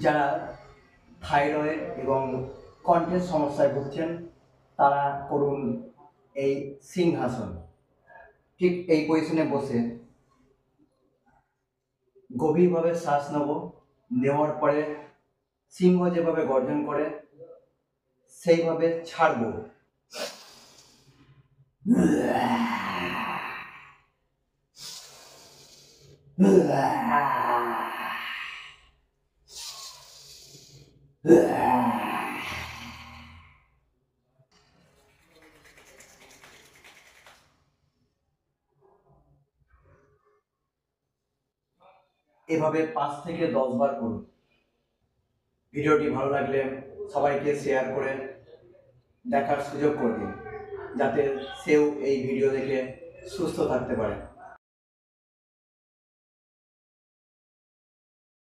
যারা থাইরয়েড এবং কণ্ঠের সমস্যায় ভুগছেন তারা করুন এই সিংহাসন। ঠিক এই পজিশনে বসে গভীরভাবে শ্বাস নেব। নেওয়ার পরে সিংহ যেভাবে গর্জন করে সেইভাবে ছাড়ব। এভাবে 5 থেকে 10 বার করুন। ভিডিওটি ভালো লাগলে সবাইকে শেয়ার করে দেখার সুযোগ করে দিন, যাতে সেও এই ভিডিও দেখে সুস্থ থাকতে পারে।